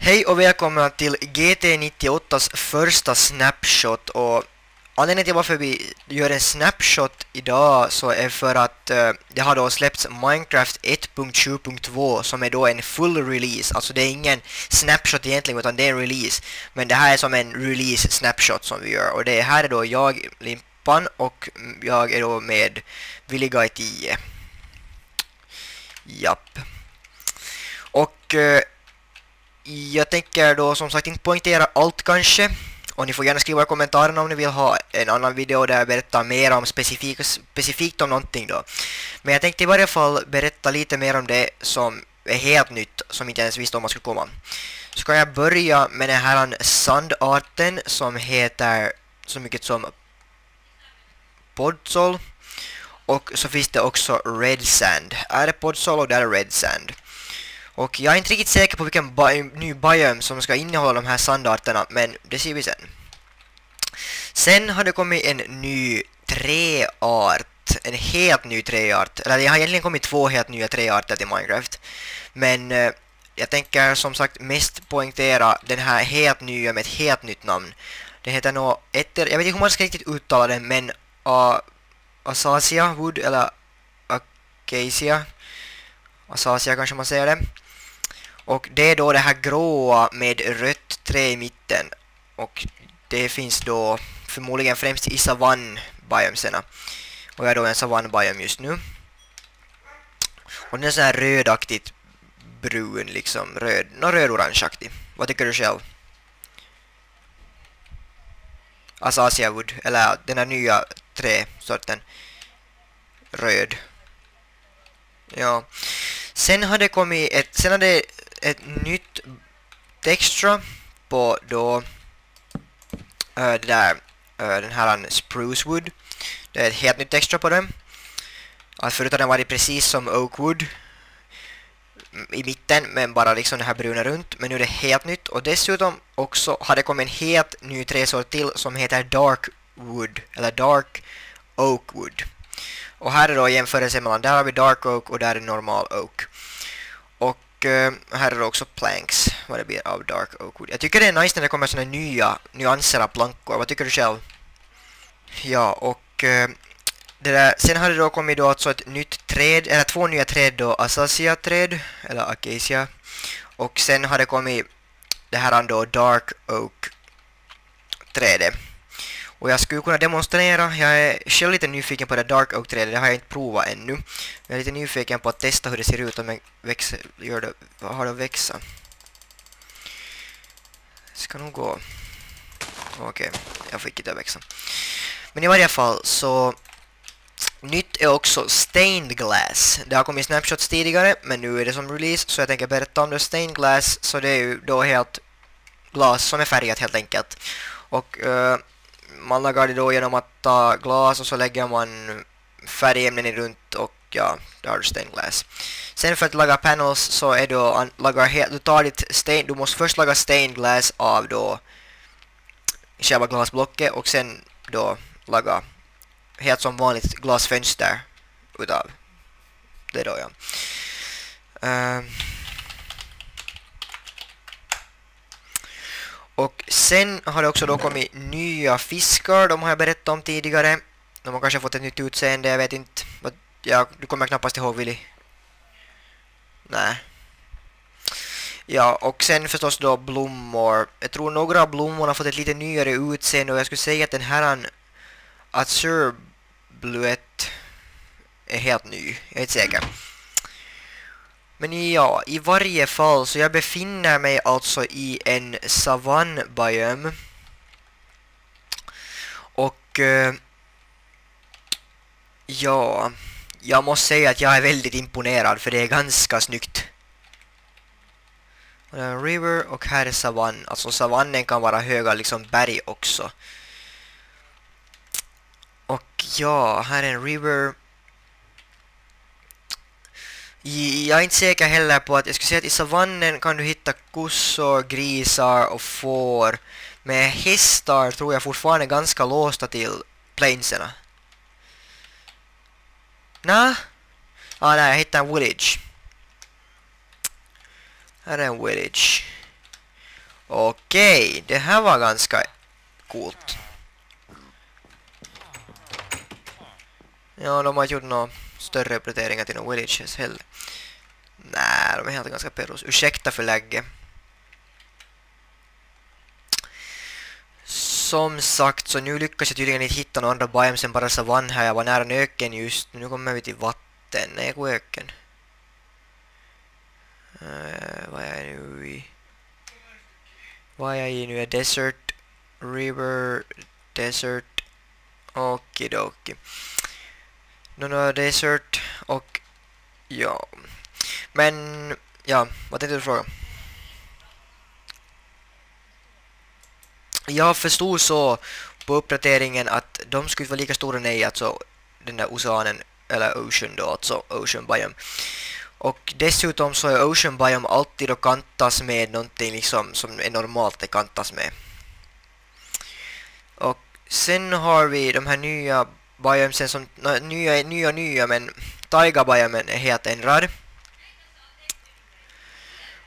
Hej och välkomna till GT98s första snapshot. Och anledningen till varför vi gör en snapshot idag så är för att det har då släppts Minecraft 1.7.2 som är då en full release. Alltså det är ingen snapshot egentligen utan det är en release. Men det här är som en release snapshot som vi gör. Och det här är då jag, Limpan, och jag är då med Villigai 10. Japp. Och jag tänker då som sagt inte poängtera allt kanske. Och ni får gärna skriva i kommentarerna om ni vill ha en annan video där jag berättar mer om specifikt om någonting då. Men jag tänkte i varje fall berätta lite mer om det som är helt nytt, som inte ens visste om man skulle komma. Så ska jag börja med den här sandarten som heter så mycket som Podzol. Och så finns det också Red Sand. Är det Podzol och där är Red Sand. Och jag är inte riktigt säker på vilken ny biome som ska innehålla de här sandarterna, men det ser vi sen. Sen har det kommit en ny träart, en helt ny träart. Eller det har egentligen kommit två helt nya träarter till Minecraft. Men jag tänker som sagt mest poängtera den här helt nya med ett helt nytt namn. Den heter nog jag vet inte hur man ska riktigt uttala den, men Acacia Wood eller Acacia. Acacia kanske man säger det. Och det är då det här gråa med rött trä i mitten. Och det finns då förmodligen främst i savann-biomserna. Och jag är då en savann-biom just nu. Och den är så här rödaktigt brun liksom. Röd-orangeaktig. Vad tycker du själv? Acacia Wood. Eller den här nya träsorten. Röd. Ja. Sen har det kommit ett nytt texture på då den här spruce wood. Det är ett helt nytt texture på den. Att förut har den varit precis som oak wood i mitten, men bara liksom det här bruna runt. Men nu är det helt nytt, och dessutom också har det kommit en helt ny träsort till som heter dark wood eller dark oak wood. Och här är då jämförelse mellan, där har vi dark oak och där är normal oak. Och här är det också planks, vad det blir av dark oak wood. Jag tycker det är nice när det kommer såna nya nyanser av plankor. Vad tycker du själv? Ja, och det där, sen har det då kommit då alltså ett nytt träd, eller två nya träd då, Acacia-träd, eller Acacia. Och sen har det kommit det här då dark oak-trädet. Och jag skulle kunna demonstrera. Jag är själv lite nyfiken på det dark oak-trädet. Det har jag inte provat ännu. Jag är lite nyfiken på att testa hur det ser ut om jag har det att växa. Ska nog gå. Okej, jag fick inte växa. Men i varje fall så nytt är också stained glass. Det har kommit snapshots tidigare, men nu är det som release, så jag tänker berätta om det. Stained glass, så det är ju då helt glas som är färgat helt enkelt. Och man lagar det då genom att ta glas och så lägger man färgämnen i runt och ja, där har du stained glass. Sen för att laga panels så är du måste först laga stained glass av då själva glasblocket och sen då laga helt som vanligt glasfönster utav det då, ja. Och sen har det också då kommit nya fiskar. De har jag berättat om tidigare. De har kanske fått ett nytt utseende, jag vet inte. Du kommer knappast ihåg, Willy. Nej. Ja, och sen förstås då blommor. Jag tror några av blommorna har fått ett lite nyare utseende. Och jag skulle säga att den här Azure Bluet är helt ny. Jag är inte säker. Men ja, i varje fall så jag befinner mig alltså i en savann-biome. Och ja, jag måste säga att jag är väldigt imponerad för det är ganska snyggt. Och det är en river och här är savann. Alltså savannen kan vara höga liksom berg också. Och ja, här är en river. Jag är inte säker heller på att jag skulle säga att i savannen kan du hitta kossor, grisar och får. Men hästar tror jag fortfarande är ganska låsta till plainserna. Nej, jag hittade en village. Här är en village. Okej, det här var ganska coolt. Ja, de har gjort några större uppdateringar till några villages heller. Nej, de är helt ganska perros. Ursäkta för lägge. Som sagt, så nu lyckas jag tydligen inte hitta några andra biomes än bara savann här. Jag var nära en öken just. Nu kommer vi till vatten. Nej, gå öken. Vad är jag nu i? Vad är jag i nu? Desert, river, desert. Okidoki. No, desert och ja. Men ja, vad tänkte du fråga? Jag förstod så på uppdateringen att de skulle vara lika stora, nej, alltså den där oceanen eller ocean då, alltså ocean biome. Och dessutom så är ocean biome alltid att kantas med någonting liksom som är normalt att kantas med. Och sen har vi de här nya biomesen som nya men taiga biomen är helt ändrad.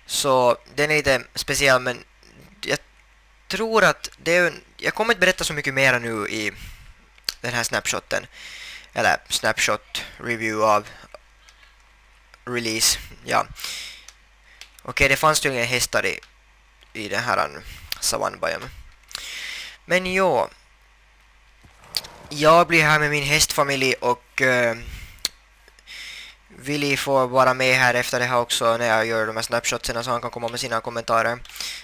Så den är lite speciell, men jag tror att det är, jag kommer inte berätta så mycket mer nu i den här snapshoten eller snapshot review av release. Ja. Okej, det fanns ju inga hästar i den här savann biome. Men jo, jag blir här med min hästfamilj och Willy får vara med här efter det här också när jag gör de här snapshotsen så han kan komma med sina kommentarer.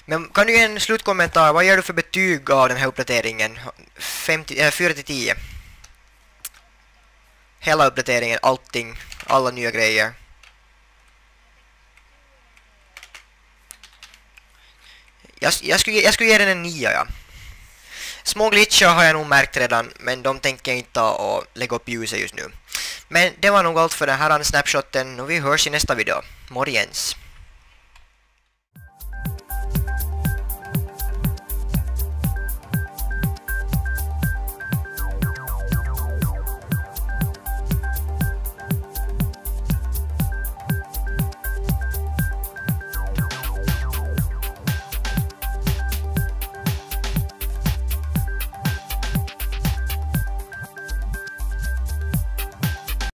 Men kan du ge en slutkommentar? Vad ger du för betyg av den här uppdateringen? 4-10. Hela uppdateringen, allting, alla nya grejer. Jag skulle ge den en 9, ja. Små glitchar har jag nog märkt redan, men de tänker jag inte ta och lägga upp ljuset just nu. Men det var nog allt för den här snapshoten och vi hörs i nästa video. Morgens!